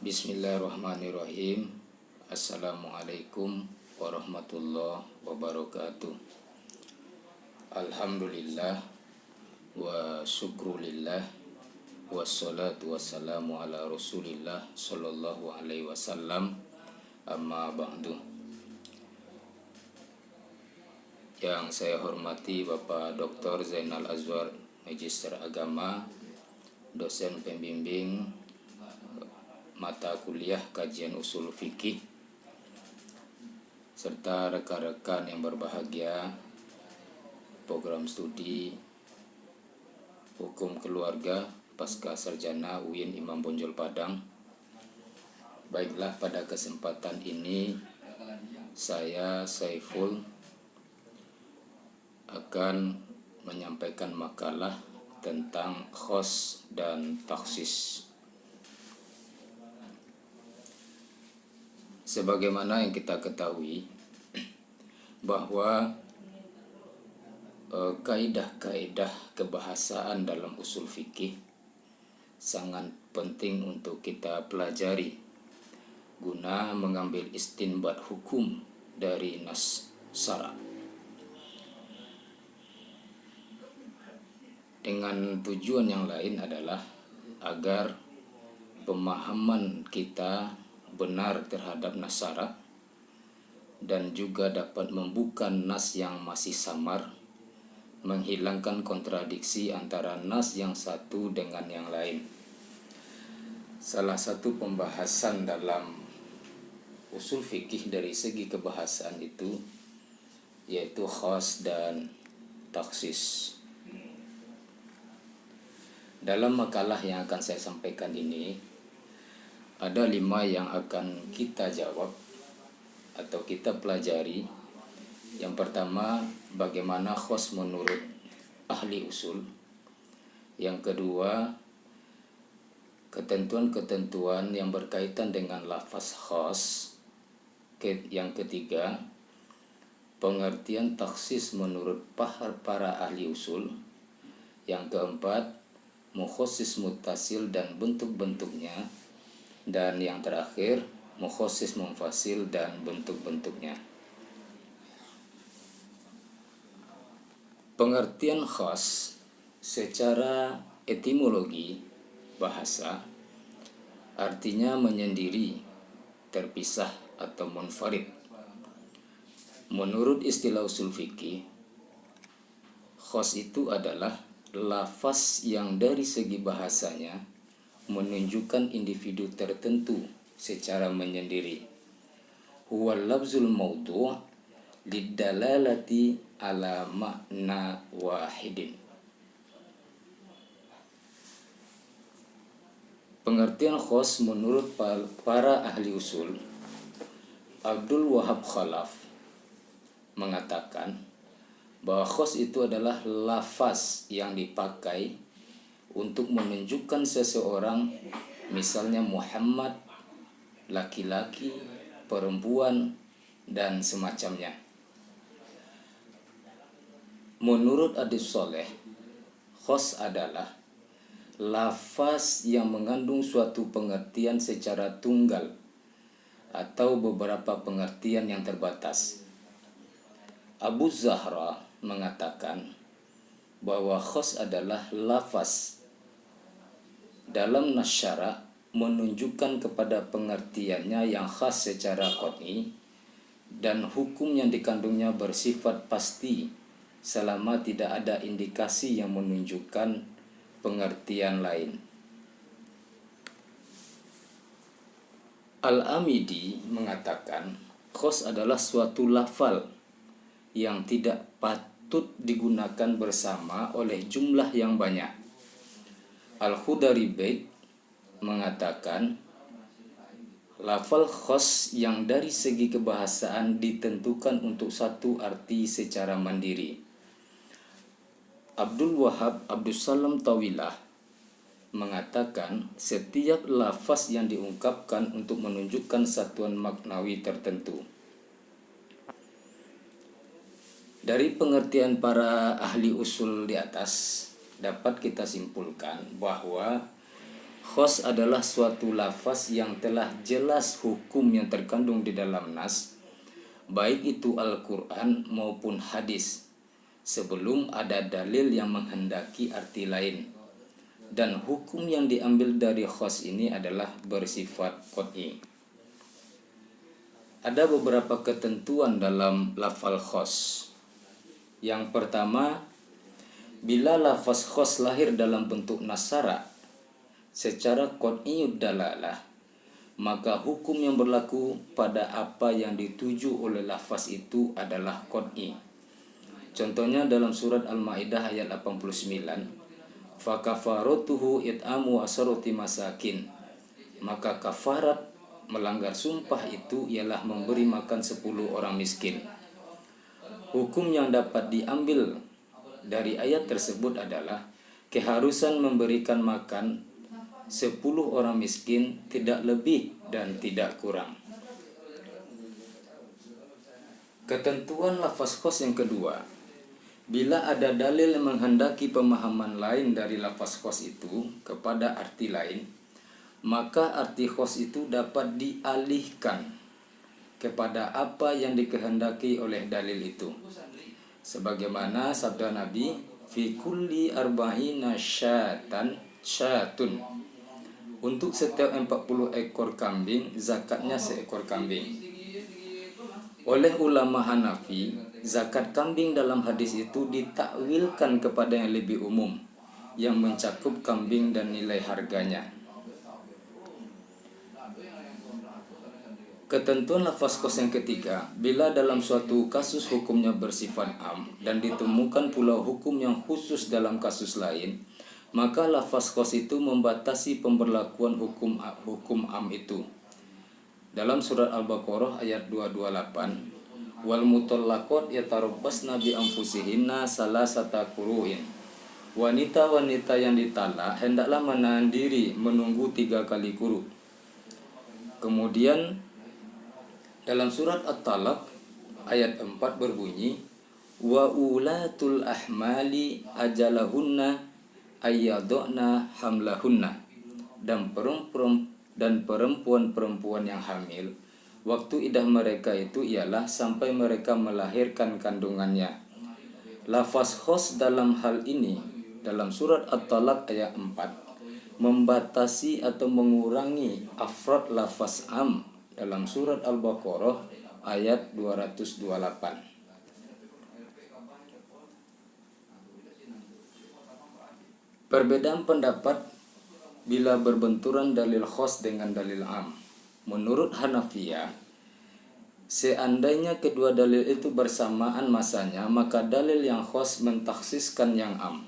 Bismillahirrahmanirrahim. Assalamualaikum warahmatullahi wabarakatuh. Alhamdulillah wa syukrulillah wassalatu wassalamu ala rasulillah sallallahu alaihi wasallam. Amma ba'du. Yang saya hormati Bapak Dr. Zainal Azwar, Magister Agama, dosen pembimbing mata kuliah kajian usul fikih, serta rekan-rekan yang berbahagia program studi hukum keluarga pasca sarjana UIN Imam Bonjol Padang. Baiklah, pada kesempatan ini saya Saiful akan menyampaikan makalah tentang khos dan taksis. Sebagaimana yang kita ketahui bahwa kaidah-kaidah kebahasaan dalam usul fikih sangat penting untuk kita pelajari guna mengambil istinbat hukum dari nas syara'. Dengan tujuan yang lain adalah agar pemahaman kita benar terhadap nas syara' dan juga dapat membuka nas yang masih samar, menghilangkan kontradiksi antara nas yang satu dengan yang lain. Salah satu pembahasan dalam usul fikih dari segi kebahasaan itu yaitu khas dan taksis. Dalam makalah yang akan saya sampaikan ini ada 5 yang akan kita jawab atau kita pelajari. Yang pertama, bagaimana khos menurut ahli usul. Yang kedua, ketentuan-ketentuan yang berkaitan dengan lafaz khos. Yang ketiga, pengertian taksis menurut para ahli usul. Yang keempat, mukhassis muttasil dan bentuk-bentuknya. Dan yang terakhir, mukhassis munfasil dan bentuk-bentuknya. Pengertian khas secara etimologi bahasa artinya menyendiri, terpisah atau munfarid. Menurut istilah usul fikih, khas itu adalah lafaz yang dari segi bahasanya menunjukkan individu tertentu secara menyendiri. Huwal lafzul mawdu' lidalalati ala makna wahidin. Pengertian khos menurut para ahli usul, Abdul Wahab Khalaf mengatakan bahwa khos itu adalah lafaz yang dipakai untuk menunjukkan seseorang, misalnya Muhammad, laki-laki, perempuan, dan semacamnya. Menurut Adis Soleh, khos adalah lafaz yang mengandung suatu pengertian secara tunggal atau beberapa pengertian yang terbatas. Abu Zahra mengatakan bahwa khos adalah lafaz dalam nas syara' menunjukkan kepada pengertiannya yang khas secara qat'i dan hukum yang dikandungnya bersifat pasti selama tidak ada indikasi yang menunjukkan pengertian lain. Al-Amidi mengatakan khos adalah suatu lafal yang tidak patut digunakan bersama oleh jumlah yang banyak. Al-Khudari Bait mengatakan lafal khos yang dari segi kebahasaan ditentukan untuk satu arti secara mandiri. Abdul Wahab Abdus Salam Tawilah mengatakan setiap lafaz yang diungkapkan untuk menunjukkan satuan maknawi tertentu. Dari pengertian para ahli usul di atas dapat kita simpulkan bahwa Khos adalah suatu lafaz yang telah jelas hukum yang terkandung di dalam nas, baik itu Al-Quran maupun hadis, sebelum ada dalil yang menghendaki arti lain. Dan hukum yang diambil dari khos ini adalah bersifat qat'i. Ada beberapa ketentuan dalam lafal khos. Yang pertama, bila lafaz khos lahir dalam bentuk nasara secara qat'iyud dalalah, maka hukum yang berlaku pada apa yang dituju oleh lafaz itu adalah qat'i. Contohnya dalam surat Al-Maidah ayat 89, fakafaratuhu it'amu asharati masakin, maka kafarat melanggar sumpah itu ialah memberi makan 10 orang miskin. Hukum yang dapat diambil dari ayat tersebut adalah keharusan memberikan makan 10 orang miskin, tidak lebih dan tidak kurang. Ketentuan lafaz khos yang kedua, bila ada dalil yang menghendaki pemahaman lain dari lafaz khos itu kepada arti lain, maka arti khos itu dapat dialihkan kepada apa yang dikehendaki oleh dalil itu. Sebagaimana sabda Nabi, fi kulli arba'ina syatun, untuk setiap 40 ekor kambing zakatnya seekor kambing. Oleh ulama Hanafi, zakat kambing dalam hadis itu ditakwilkan kepada yang lebih umum, yang mencakup kambing dan nilai harganya. Ketentuan lafaz khos yang ketiga, bila dalam suatu kasus hukumnya bersifat am dan ditemukan pula hukum yang khusus dalam kasus lain, maka lafaz khos itu membatasi pemberlakuan hukum am itu. Dalam surat Al-Baqarah ayat 228, wal mutallaqat yatarabbasna bi anfusihinna salasata qurun. Wanita-wanita yang ditalak hendaklah menahan diri menunggu 3 kali quru. Kemudian dalam surat At-Talaq ayat 4 berbunyi, wa ulatul ahmali ajalahunna ayyadna hamlahunna, dan perempuan-perempuan yang hamil, waktu idah mereka itu ialah sampai mereka melahirkan kandungannya. Lafaz khos dalam hal ini dalam surat At-Talaq ayat 4 membatasi atau mengurangi afrad lafaz am dalam surat Al-Baqarah ayat 228. Perbedaan pendapat bila berbenturan dalil khos dengan dalil am. Menurut Hanafiyah, seandainya kedua dalil itu bersamaan masanya, maka dalil yang khos mentaksiskan yang am.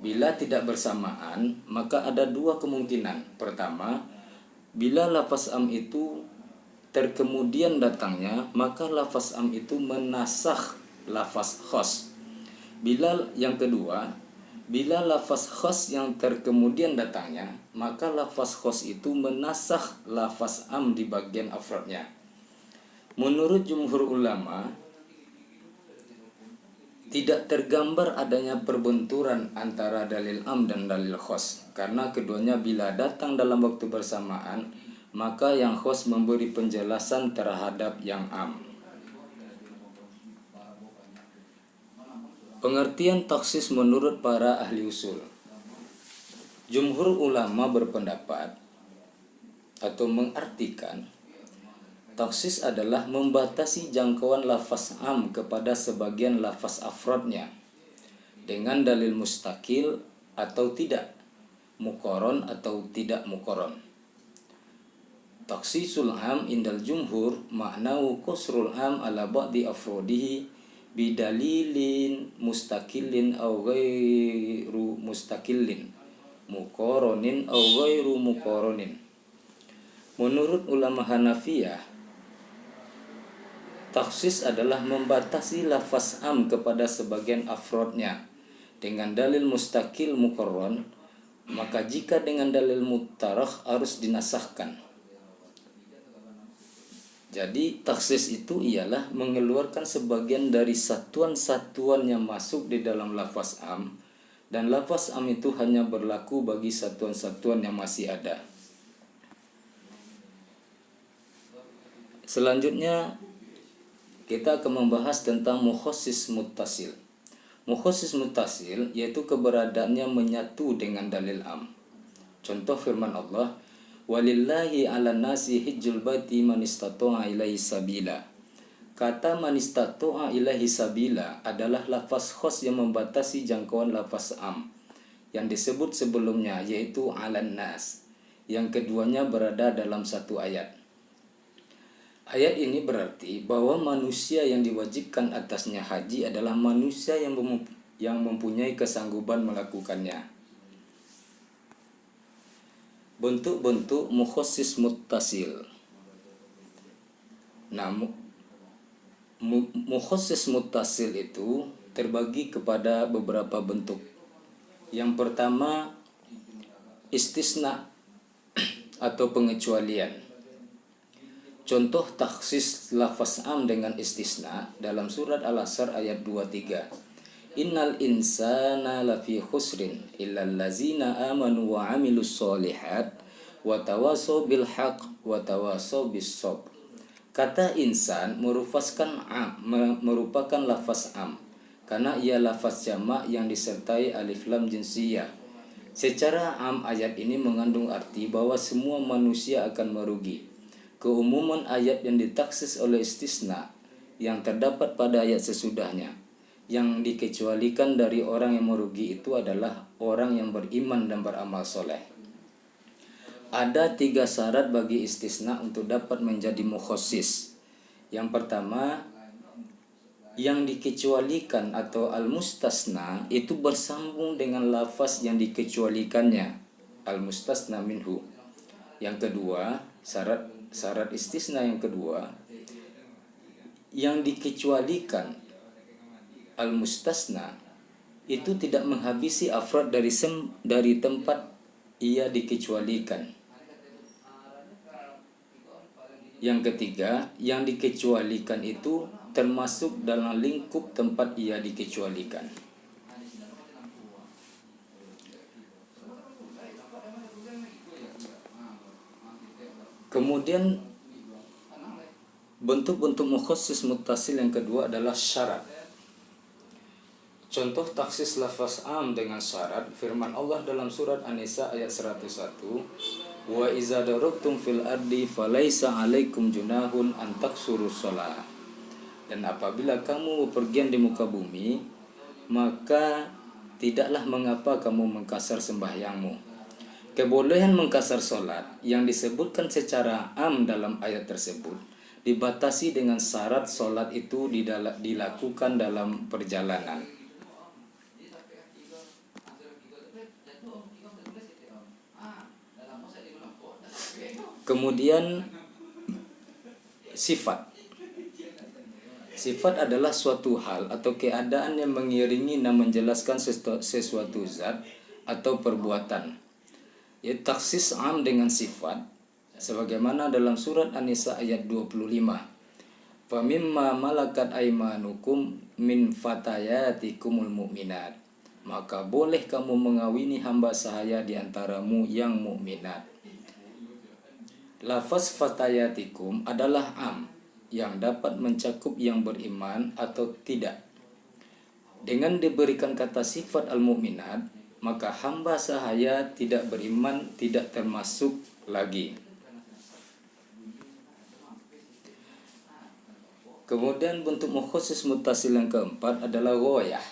Bila tidak bersamaan, maka ada 2 kemungkinan. Pertama, bila lafaz am itu terkemudian datangnya, maka lafaz am itu menasakh lafaz khos. Yang kedua, bila lafaz khos yang terkemudian datangnya, maka lafaz khos itu menasakh lafaz am di bagian afradnya. Menurut jumhur ulama, tidak tergambar adanya perbenturan antara dalil am dan dalil khos, karena keduanya bila datang dalam waktu bersamaan, maka yang khos memberi penjelasan terhadap yang am. Pengertian taksis menurut para ahli usul. Jumhur ulama berpendapat atau mengartikan taksis adalah membatasi jangkauan lafaz am kepada sebagian lafaz afrodnya dengan dalil mustakil atau tidak, muqaron atau tidak muqaron. Taksisul am indal jumhur maknau qasrul am ala ba'di afrodihi bidalilin mustakilin aw ghairu mustakilin, muqaronin aw ghairu muqaronin. Menurut ulama Hanafiyah, taksis adalah membatasi lafaz am kepada sebagian afrodnya dengan dalil mustakil muqarron, maka jika dengan dalil mutarakh harus dinasahkan. Jadi taksis itu ialah mengeluarkan sebagian dari satuan-satuan yang masuk di dalam lafaz am Dan lafaz am itu hanya berlaku bagi satuan-satuan yang masih ada. Selanjutnya kita akan membahas tentang mukhassis muttasil. Mukhassis muttasil yaitu keberadaannya menyatu dengan dalil am. Contoh firman Allah, walillahi 'alan nasi hijjul baiti man istata'a ilaihi sabila. Kata man istata'a ilaihi sabila adalah lafaz khas yang membatasi jangkauan lafaz am yang disebut sebelumnya, yaitu 'alan nas. Yang keduanya berada dalam satu ayat. Ayat ini berarti bahwa manusia yang diwajibkan atasnya haji adalah manusia yang mempunyai kesanggupan melakukannya. Bentuk-bentuk mukhassis muttasil. Nah, mukhassis muttasil itu terbagi kepada beberapa bentuk. Yang pertama, istisna atau pengecualian. Contoh takhsis lafaz am dengan istisna dalam surat Al-Asr ayat 23. Innal insana lafi khusrin illal ladzina amanu wa amilus solihat wa tawasaw bil haqq wa tawasaw bis sabr. Kata insan merupakan lafaz am karena ia lafaz jamak yang disertai alif lam jinsiyah. Secara am ayat ini mengandung arti bahwa semua manusia akan merugi. Keumuman ayat yang ditaksis oleh istisna yang terdapat pada ayat sesudahnya. Yang dikecualikan dari orang yang merugi itu adalah orang yang beriman dan beramal soleh. Ada 3 syarat bagi istisna untuk dapat menjadi mukhassis. Yang pertama, yang dikecualikan atau al-mustasna itu bersambung dengan lafaz yang dikecualikannya, al-mustasna minhu. Yang kedua, syarat istisna yang kedua, yang dikecualikan al-mustasna itu tidak menghabisi afrad dari tempat ia dikecualikan. Yang ketiga, yang dikecualikan itu termasuk dalam lingkup tempat ia dikecualikan. Kemudian bentuk-bentuk mukhassis muttasil yang kedua adalah syarat. Contoh taksis lafaz am dengan syarat firman Allah dalam surat An-Nisa ayat 101, wa iza darabtum fil ardi falaisa 'alaikum junahun an taqsurus shalah. Dan apabila kamu bepergian di muka bumi, maka tidaklah mengapa kamu mengkasar sembahyangmu. Kebolehan mengkasar salat yang disebutkan secara am dalam ayat tersebut dibatasi dengan syarat salat itu dilakukan dalam perjalanan. Kemudian sifat. Sifat adalah suatu hal atau keadaan yang mengiringi dan menjelaskan sesuatu zat atau perbuatan. Yaitu taksis am dengan sifat sebagaimana dalam surat An-Nisa ayat 25. Famimma malakat aimanukum min fatayatikumul mu'minat. Maka boleh kamu mengawini hamba sahaya di antaramu yang mukminat. Lafaz fatayatikum adalah am yang dapat mencakup yang beriman atau tidak. Dengan diberikan kata sifat al-mu'minat, maka hamba sahaya tidak beriman tidak termasuk lagi. Kemudian bentuk mukhassis muttasil yang keempat adalah ghoyah.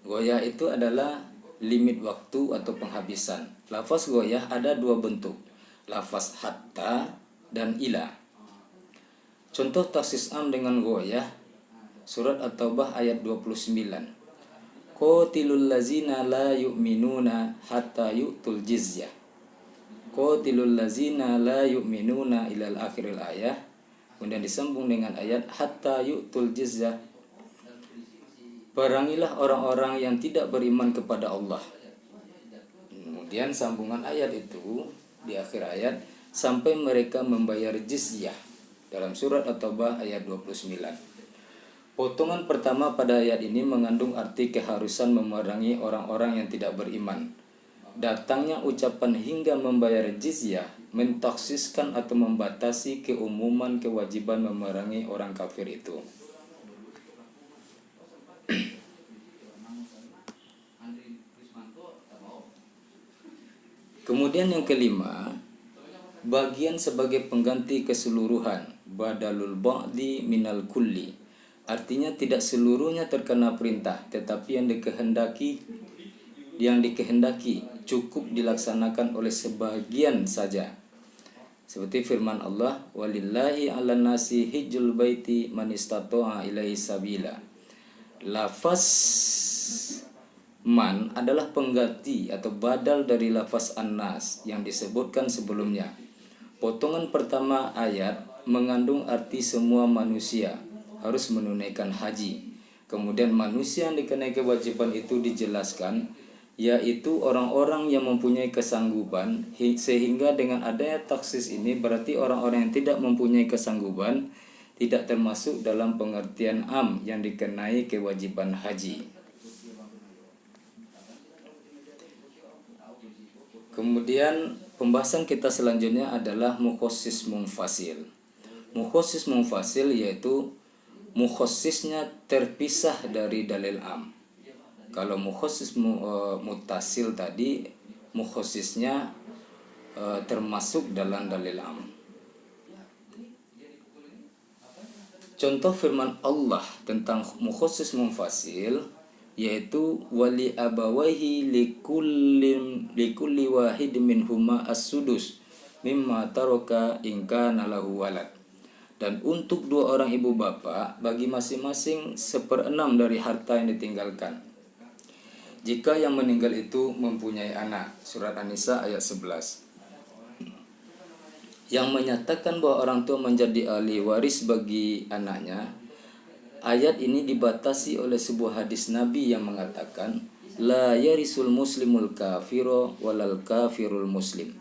Ghoyah itu adalah limit waktu atau penghabisan. Lafaz ghoyah ada 2 bentuk, lafaz hatta dan ila. Contoh taksis am dengan ghoyah surat At-Taubah ayat 29. Qatilul lazina la yu'minuna hatta yu'tul jizyah. Qatilul lazina la yu'minuna ilal akhiril ayah. Kemudian disambung dengan ayat hatta yu'tul jizyah. Perangilah orang-orang yang tidak beriman kepada Allah. Kemudian sambungan ayat itu di akhir ayat sampai mereka membayar jizyah dalam surat At-Taubah ayat 29. Potongan pertama pada ayat ini mengandung arti keharusan memerangi orang-orang yang tidak beriman. Datangnya ucapan hingga membayar jizyah mentaksiskan atau membatasi keumuman kewajiban memerangi orang kafir itu. Kemudian yang kelima, bagian sebagai pengganti keseluruhan, badalul ba'di minal kulli. Artinya tidak seluruhnya terkena perintah, tetapi yang dikehendaki cukup dilaksanakan oleh sebagian saja. Seperti firman Allah, walillahi 'alan nasi hijjul baiti man istata'a ilaihi sabila. Lafaz man adalah pengganti atau badal dari lafaz an-nas yang disebutkan sebelumnya. Potongan pertama ayat mengandung arti semua manusia harus menunaikan haji. Kemudian manusia yang dikenai kewajiban itu dijelaskan, yaitu orang-orang yang mempunyai kesanggupan, sehingga dengan adanya taksis ini berarti orang-orang yang tidak mempunyai kesanggupan tidak termasuk dalam pengertian am yang dikenai kewajiban haji. Kemudian pembahasan kita selanjutnya adalah mukhasis munfasil. Mukhasis munfasil yaitu mukhasisnya terpisah dari dalil am. Kalau mukhasis mutasil tadi, mukhasisnya termasuk dalam dalil am. Contoh firman Allah tentang mukhasis munfasil yaitu wali abawaihi likulli wahid minhuma as-sudus mimma taraka in kana lahu walad. Dan untuk dua orang ibu bapa bagi masing-masing 1/6 dari harta yang ditinggalkan jika yang meninggal itu mempunyai anak. Surat An-Nisa ayat 11. Yang menyatakan bahwa orang tua menjadi ahli waris bagi anaknya. Ayat ini dibatasi oleh sebuah hadis Nabi yang mengatakan la yarisul muslimul kafiro walal kafirul muslim.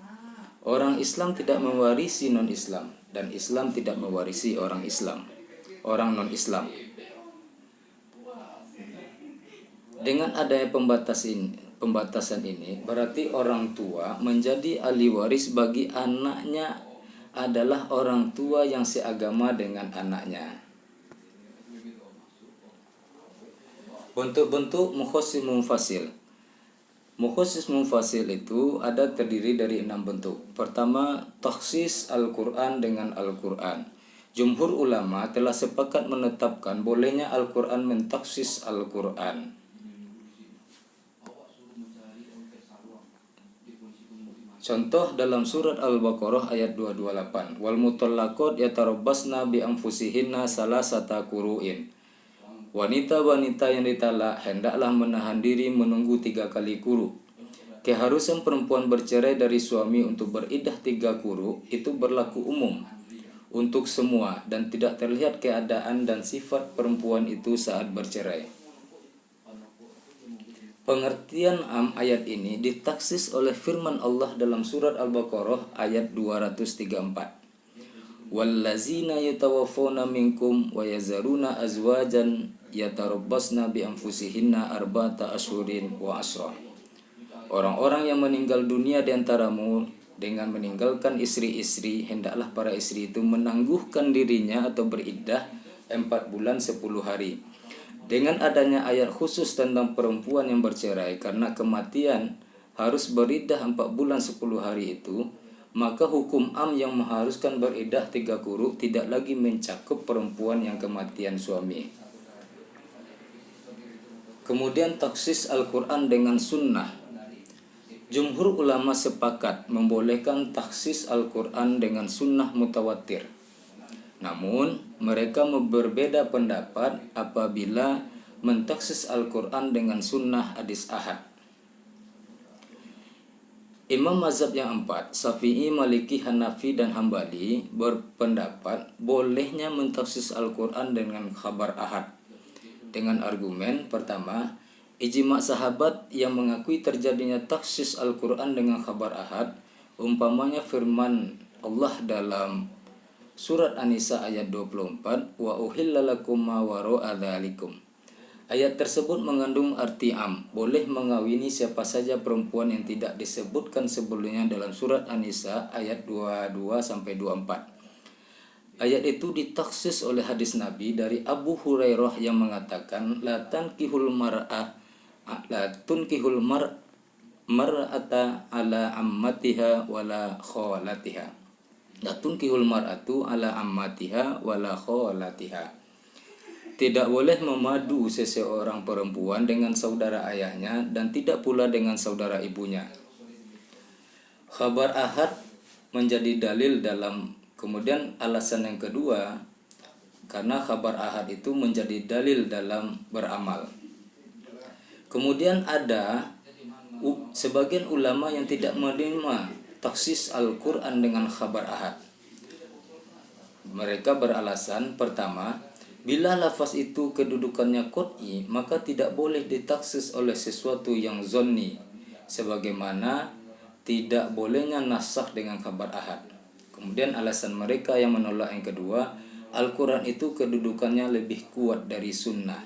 Orang Islam tidak mewarisi non-Islam dan Islam tidak mewarisi orang Islam, orang non-Islam. Dengan adanya pembatasan ini berarti orang tua menjadi ahli waris bagi anaknya adalah orang tua yang seagama dengan anaknya. Bentuk-bentuk mukhasis munfasil. Mukhasis munfasil itu terdiri dari 6 bentuk. Pertama, takhsis Al-Quran dengan Al-Quran. Jumhur ulama telah sepakat menetapkan bolehnya Al-Quran mentakhsis Al-Quran. Contoh dalam surat Al-Baqarah ayat 228. Wal mutallaqat yatarabbasna bi anfusihinna salasata qur'in. Wanita-wanita yang ditalak hendaklah menahan diri menunggu 3 kali quru. Keharusan perempuan bercerai dari suami untuk beridah 3 quru itu berlaku umum untuk semua dan tidak terlihat keadaan dan sifat perempuan itu saat bercerai. Pengertian am ayat ini ditaksis oleh firman Allah dalam surat Al-Baqarah ayat 234. Wallazina yatawaffawna minkum wa yazaruna azwajan yatarabbasna bi anfusihinna arba'ata asyhurin wa asra. Orang-orang yang meninggal dunia di antaramu dengan meninggalkan istri-istri, hendaklah para istri itu menangguhkan dirinya atau beriddah 4 bulan 10 hari. Dengan adanya ayat khusus tentang perempuan yang bercerai karena kematian harus beriddah 4 bulan 10 hari itu, maka hukum am yang mengharuskan beriddah 3 quru tidak lagi mencakup perempuan yang kematian suami. Kemudian taksis Al-Quran dengan sunnah. Jumhur ulama sepakat membolehkan taksis Al-Quran dengan sunnah mutawatir. Namun mereka berbeda pendapat apabila mentaksis Al-Quran dengan sunnah hadis ahad. Imam mazhab yang 4, Syafi'i, Maliki, Hanafi, dan Hambali berpendapat bolehnya mentaksis Al-Quran dengan khabar ahad. Dengan argumen pertama, ijma' sahabat yang mengakui terjadinya taksis Al-Quran dengan khabar ahad, umpamanya firman Allah dalam Surat An-Nisa ayat 24, wa uhilla lakum ma wara'a dzalikum. Ayat tersebut mengandung arti am, boleh mengawini siapa saja perempuan yang tidak disebutkan sebelumnya dalam surat An-Nisa ayat 22 sampai 24. Ayat itu ditaksis oleh hadis Nabi dari Abu Hurairah yang mengatakan la tunkihul mar'ata ala ammatiha wala khalatiha. La tunkihul mar'atu ala ammatiha wala khalatiha. Tidak boleh memadu seseorang perempuan dengan saudara ayahnya dan tidak pula dengan saudara ibunya. Khabar ahad menjadi dalil dalam. Kemudian alasan yang kedua, karena khabar ahad itu menjadi dalil dalam beramal. Kemudian ada sebagian ulama yang tidak menerima taksis Al-Quran dengan khabar ahad. Mereka beralasan, pertama, bila lafaz itu kedudukannya qot'i, maka tidak boleh ditaksis oleh sesuatu yang zonni, sebagaimana tidak bolehnya nasakh dengan khabar ahad. Kemudian alasan mereka yang menolak yang kedua, Al-Quran itu kedudukannya lebih kuat dari sunnah.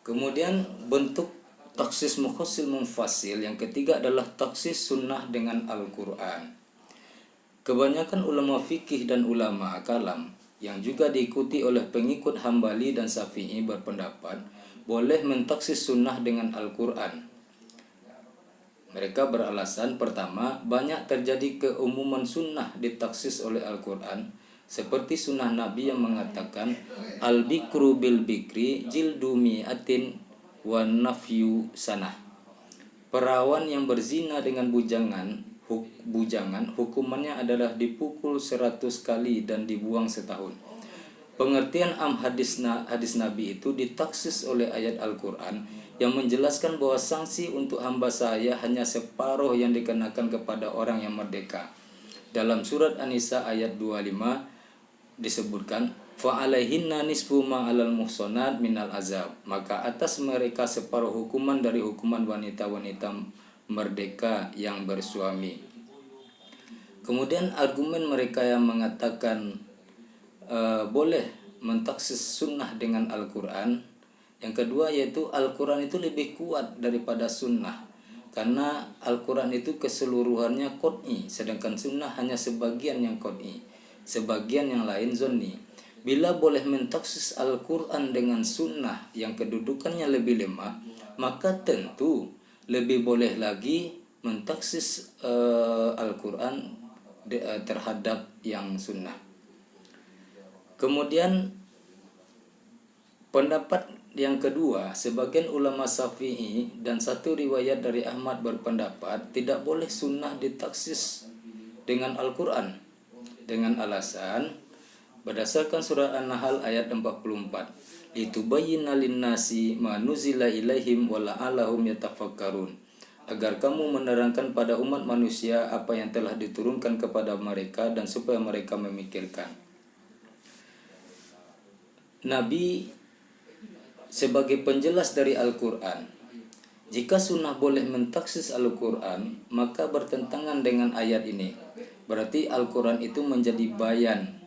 Kemudian bentuk taksis mukhassil munfasil yang ketiga adalah taksis sunnah dengan Al-Quran. Kebanyakan ulama fikih dan ulama kalam yang juga diikuti oleh pengikut Hambali dan Syafi'i berpendapat boleh mentaksis sunnah dengan Al-Quran. Mereka beralasan, pertama, banyak terjadi keumuman sunnah ditaksis oleh Al-Quran, seperti sunnah Nabi yang mengatakan al-bikru bil bikri jildu mi'atin wa nafyu sanah. Perawan yang berzina dengan bujangan hukumannya adalah dipukul 100 kali dan dibuang setahun. Pengertian hadis Nabi itu ditaksis oleh ayat Al-Quran yang menjelaskan bahwa sanksi untuk hamba saya hanya separuh yang dikenakan kepada orang yang merdeka. Dalam surat An-Nisa ayat 25 disebutkan fa'alaihinna nisfu ma 'alal muhsanat minal azab. Maka atas mereka separuh hukuman dari hukuman wanita-wanita merdeka yang bersuami. Kemudian argumen mereka yang mengatakan boleh mentaksis sunnah dengan Al-Quran. Yang kedua yaitu Al-Quran itu lebih kuat daripada sunnah, karena Al-Quran itu keseluruhannya qot'i, sedangkan sunnah hanya sebagian yang qot'i, sebagian yang lain zonni. Bila boleh mentaksis Al-Quran dengan sunnah yang kedudukannya lebih lemah, maka tentu lebih boleh lagi mentaksis Al-Quran terhadap yang sunnah. Kemudian pendapat yang kedua, sebagian ulama Syafi'i dan satu riwayat dari Ahmad berpendapat tidak boleh sunnah ditaksis dengan Al-Quran, dengan alasan berdasarkan surah An-Nahl ayat 44, litubayyina lin-nasi ma nuzila ilaihim wa la'allahum yatafakkarun, agar kamu menerangkan pada umat manusia apa yang telah diturunkan kepada mereka dan supaya mereka memikirkan. Nabi sebagai penjelas dari Al-Quran, jika sunnah boleh mentaksis Al-Quran, maka bertentangan dengan ayat ini. Berarti Al-Quran itu menjadi bayan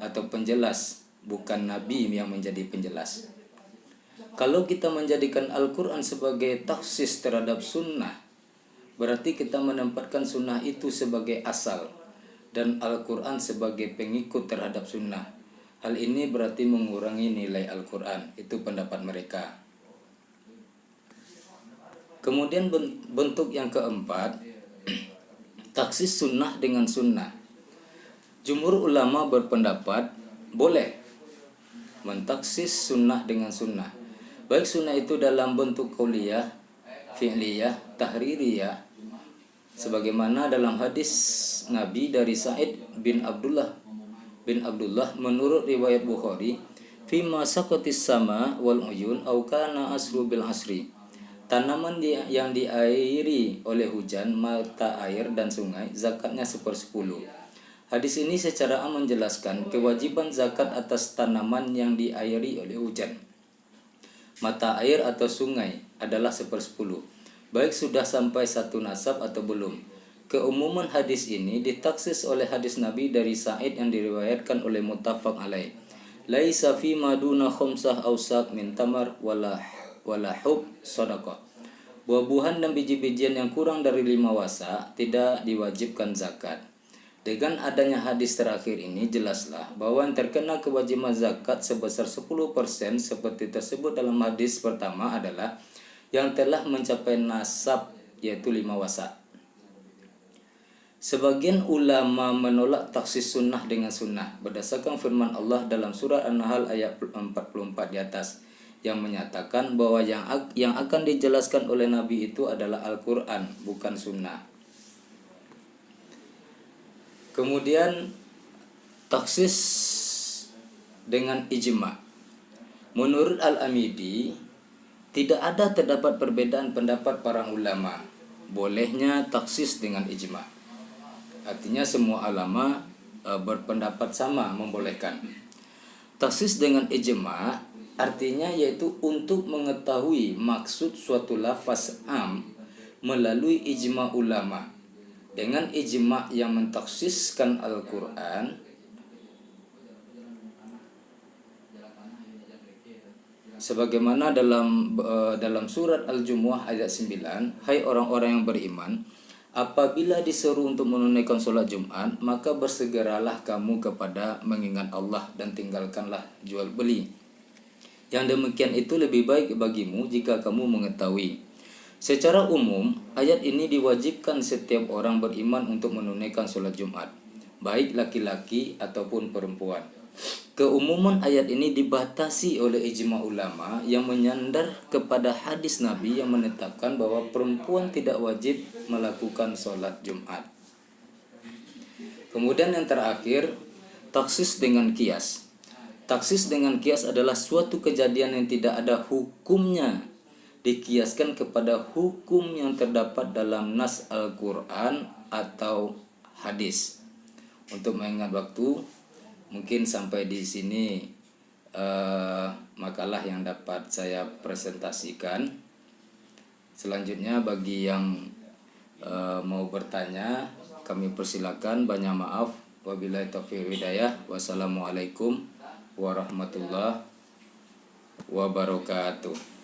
atau penjelas, bukan Nabi yang menjadi penjelas. Kalau kita menjadikan Al-Quran sebagai taksis terhadap sunnah, berarti kita menempatkan sunnah itu sebagai asal dan Al-Quran sebagai pengikut terhadap sunnah. Hal ini berarti mengurangi nilai Al-Quran. Itu pendapat mereka. Kemudian bentuk yang keempat, taksis sunnah dengan sunnah. Jumhur ulama berpendapat boleh mentaksis sunnah dengan sunnah. Baik sunnah itu dalam bentuk qauliyah, fi'liyah, tahririyah. Sebagaimana dalam hadis Nabi dari Sa'id bin Abdullah menurut riwayat Bukhari, fima saqatis sama wal uyun au kana asru bil asri. Tanaman yang diairi oleh hujan, mata air dan sungai, zakatnya 1/10. Hadis ini secara am menjelaskan kewajiban zakat atas tanaman yang diairi oleh hujan, mata air atau sungai adalah 1/10, baik sudah sampai satu nasab atau belum. keumuman hadis ini ditaksis oleh hadis Nabi dari Sa'id yang diriwayatkan oleh muttafaq alaih. Laisa fi maduna khumsah awsaq min tamar wala hub sadaqah. Buah-buahan dan biji-bijian yang kurang dari 5 wasa tidak diwajibkan zakat. Dengan adanya hadis terakhir ini jelaslah bahwa yang terkena kewajiban zakat sebesar 10% seperti tersebut dalam hadis pertama adalah yang telah mencapai nasab yaitu 5 wasa. Sebagian ulama menolak taksis sunnah dengan sunnah berdasarkan firman Allah dalam surah An-Nahl ayat 44 di atas yang menyatakan bahwa yang akan dijelaskan oleh Nabi itu adalah Al-Quran bukan sunnah. Kemudian taksis dengan ijma. Menurut Al-Amidi tidak terdapat perbedaan pendapat para ulama bolehnya taksis dengan ijma. Artinya semua ulama berpendapat sama membolehkan. Taksis dengan ijma artinya yaitu untuk mengetahui maksud suatu lafaz am melalui ijma ulama. Dengan ijma yang mentaksiskan Al-Quran, sebagaimana dalam surat Al-Jumu'ah ayat 9, hai orang-orang yang beriman, apabila diseru untuk menunaikan sholat Jumat, maka bersegeralah kamu kepada mengingat Allah dan tinggalkanlah jual beli. Yang demikian itu lebih baik bagimu jika kamu mengetahui. Secara umum, ayat ini diwajibkan setiap orang beriman untuk menunaikan sholat Jumat, baik laki-laki ataupun perempuan. Keumuman ayat ini dibatasi oleh ijma ulama yang menyandar kepada hadis Nabi yang menetapkan bahwa perempuan tidak wajib melakukan sholat Jumat. Kemudian yang terakhir, taksis dengan kias. Taksis dengan kias adalah suatu kejadian yang tidak ada hukumnya dikiaskan kepada hukum yang terdapat dalam nas Al-Quran atau hadis. Untuk mengingat waktu, mungkin sampai di sini makalah yang dapat saya presentasikan. Selanjutnya bagi yang mau bertanya, kami persilakan. Banyak maaf. Wabillahi taufiq hidayah. Wassalamualaikum warahmatullahi wabarakatuh.